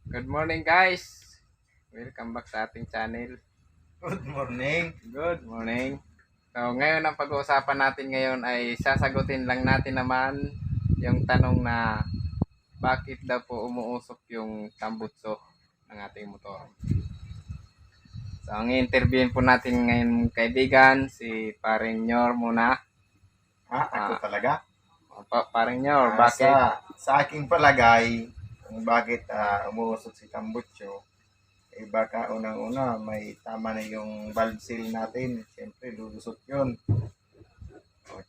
Good morning guys! Welcome back sa ating channel. Good morning. Good morning! So ngayon ang pag-uusapan natin ngayon ay sasagutin lang natin naman yung tanong na bakit daw po umuusok yung tambutso ng ating motor. So ang interviewin po natin ngayon kaibigan si Paring Nyor muna. Ako talaga? Paring Nyor, Ah, bakit? sa aking palagay, kung bakit umuusok si Tambucho, baka unang-una may tama na yung valve seal natin. Siyempre, lulusot yun.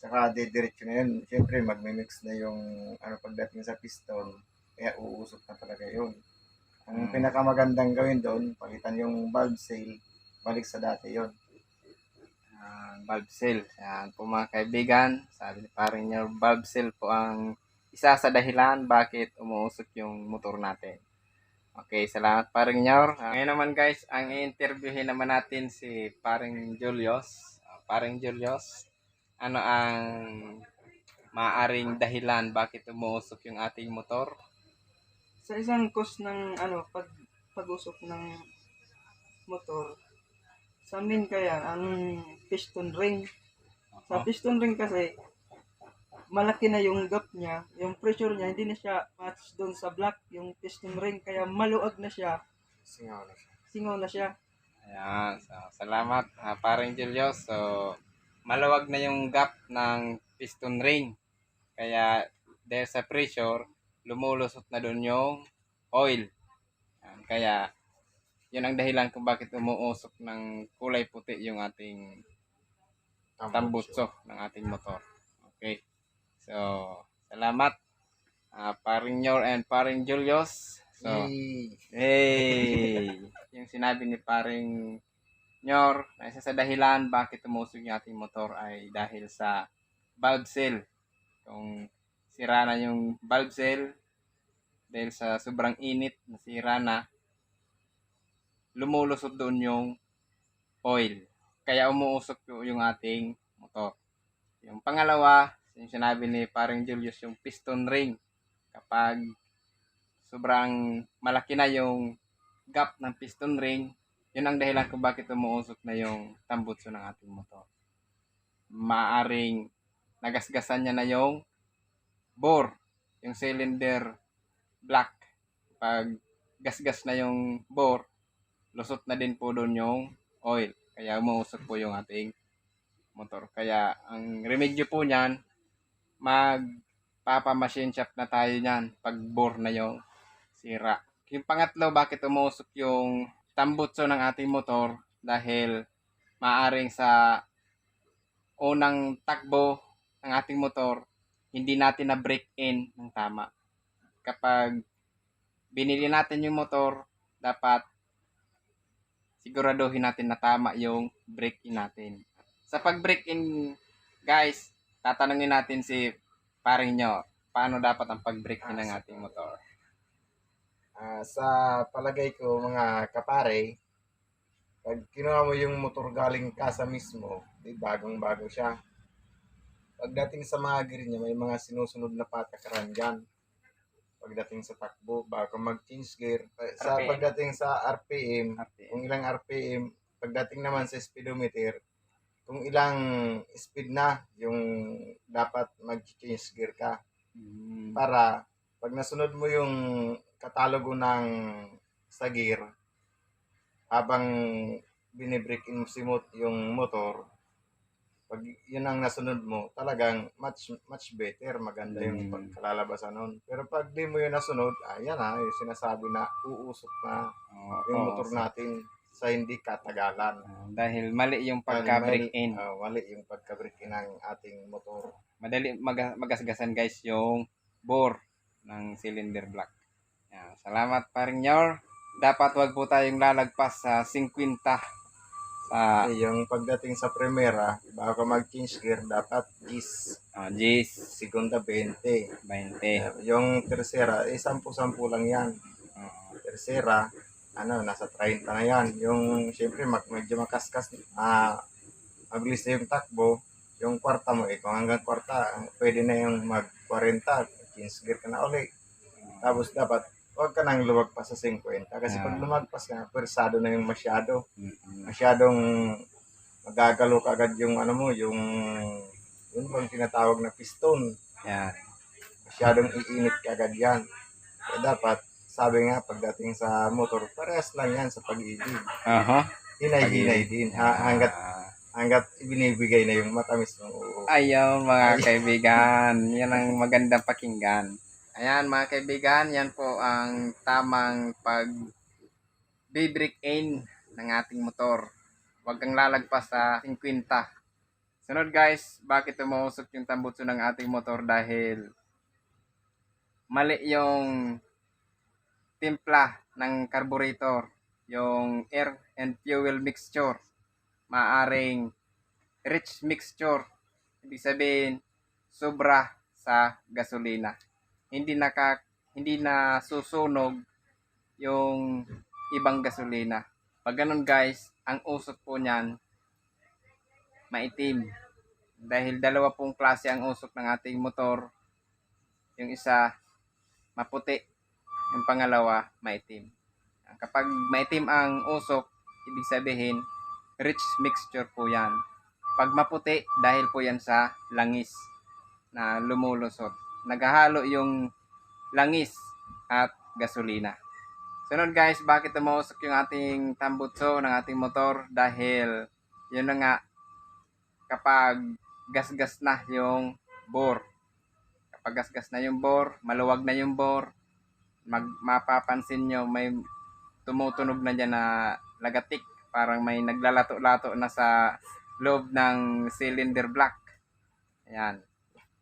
Tsaka didiretso na yun. Siyempre, magmimix na yung pagdating sa piston. Kaya uusok na talaga yun. Ang pinakamagandang gawin doon, palitan yung valve seal, balik sa dati yun. Valve seal. Yan po mga kaibigan. Sabi ni Paring Nyor, valve seal po ang isa sa dahilan bakit umuusok yung motor natin. Okay, salamat Paring Nyor. Ngayon naman guys, ang i-interviewin naman natin si Paring Julius. Paring Julius, ano ang maaring dahilan bakit umuusok yung ating motor? Sa isang cause ng pag-usok ng motor, sa amin kaya ang piston ring. Sa piston ring kasi malaki na yung gap niya, yung pressure niya hindi na siya match doon sa block, yung piston ring kaya maluag na siya, Singaw na siya. singaw na siya. Ayan, so, salamat Paring Julius. So, maluwag na yung gap ng piston ring. Kaya dahil sa pressure, lumulusot na doon yung oil. Ayan, kaya yun ang dahilan kung bakit umuusok ng kulay puti yung ating tambutso ng ating motor. Okay. So, salamat Paring Nyor and Paring Julius. So, hey! Yung sinabi ni Paring Nyor na isa sa dahilan bakit umusok yung ating motor ay dahil sa valve seal. Kung sira na yung valve seal dahil sa sobrang init, nasira na, lumulusot doon yung oil. Kaya umuusok yung ating motor. Yung pangalawa, yung sinabi ni Paring Julius, yung piston ring. Kapag sobrang malaki na yung gap ng piston ring, yun ang dahilan kung bakit umuusok na yung tambutso ng ating motor. Maaring nagasgasan niya na yung bore, yung cylinder block. Pag gasgas na yung bore, lusot na din po doon yung oil. Kaya umuusok po yung ating motor. Kaya ang remedyo po niyan, magpapa-machine shop na tayo niyan pag bore na yung sira. Yung pangatlo, bakit umuusok yung tambutso ng ating motor? Dahil maaring sa unang takbo ng ating motor, hindi natin na break in ng tama. Kapag binili natin yung motor, dapat siguraduhin natin na tama yung break in natin. Sa pag break in, guys, tatanungin natin si paring nyo, paano dapat ang pag break in ng ating motor? Sa palagay ko mga kapare, pag kinuha mo yung motor galing kasa mismo, bagong-bago siya. Pagdating sa mga gear niya, may mga sinusunod na patakaran dyan. Pagdating sa takbo, bago mag-change gear. Pagdating sa RPM, kung ilang RPM, pagdating naman sa speedometer, kung ilang speed na yung dapat mag-change gear ka. Para pag nasunod mo yung katalogo ng sa gear, habang binibreak in yung motor, pag yun ang nasunod mo, talagang much better, maganda yung pagkalalabasan nun. Pero pag di mo yun nasunod, ayan yung sinasabi na uusok na yung motor natin sa hindi katagalan. Dahil mali yung pagka-break in. Mali yung pagka-break in ng ating motor. Madali magasgasan guys yung bore ng cylinder block. Yan. Salamat paring Nyor. Dapat wag po tayong lalagpas sa 50. Yung pagdating sa primera, bago mag-change gear, dapat Gis. Segunda 20. 20. Yung tercera, 10-10 lang yan. Tercera, nasa 30 na yan. Yung, siyempre, medyo makaskas, mabilis na yung takbo. Yung kwarta mo, kung hanggang kwarta, pwede na yung mag-40, change gear ka na ulit. Tapos dapat, huwag ka nang lumagpas sa 50. Kasi pag lumagpas ka, persado na yung masyado. Mm-mm. Masyadong magagalo ka agad yung ano mo, yung yun bang tinatawag na piston. Yan. Masyadong iinit ka agad yan. Kaya dapat, sabi nga, pagdating sa motor, parehas lang yan sa pag-ibig. Aha. Hinay-hinay din. Hanggat ibinibigay na yung matamis ng uo. Ayun mga kaibigan, yan ang magandang pakinggan. Ayan mga kaibigan, yan po ang tamang pag-break in ng ating motor. Huwag kang lalagpas sa 50. Sunod guys, bakit umuusok yung tambutso ng ating motor? Dahil mali yung timpla ng carburetor, yung air and fuel mixture. Maaring rich mixture. Ibig sabihin, sobra sa gasolina. Hindi na susunog yung ibang gasolina. Pag ganun guys, ang usok po niyan maitim. Dahil dalawa pong klase ang usok ng ating motor. Yung isa maputi, yung pangalawa maitim. Kapag maitim ang usok, ibig sabihin rich mixture po yan. Pag maputi, dahil po yan sa langis na lumulusot. Naghahalo yung langis at gasolina. Sunod guys, bakit umuusok yung ating tambutso ng ating motor? Dahil yun na nga, kapag gasgas na yung bore. Kapag gasgas na yung bore, maluwag na yung bore, mapapansin nyo may tumutunog na dyan na lagatik. Parang may naglalato-lato na sa loob ng cylinder block. Ayan.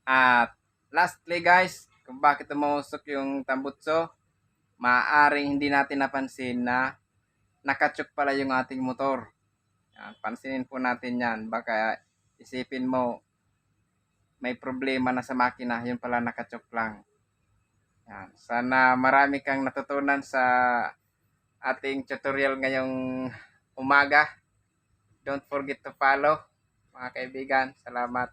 At lastly guys, kung bakit umuusok yung tambutso, maaaring hindi natin napansin na nakatsuk pala yung ating motor. Ayan, pansinin po natin yan. Baka isipin mo may problema na sa makina, yun pala nakatsuk lang. Ayan. Sana marami kang natutunan sa ating tutorial ngayong umaga. Don't forget to follow mga kaibigan. Salamat.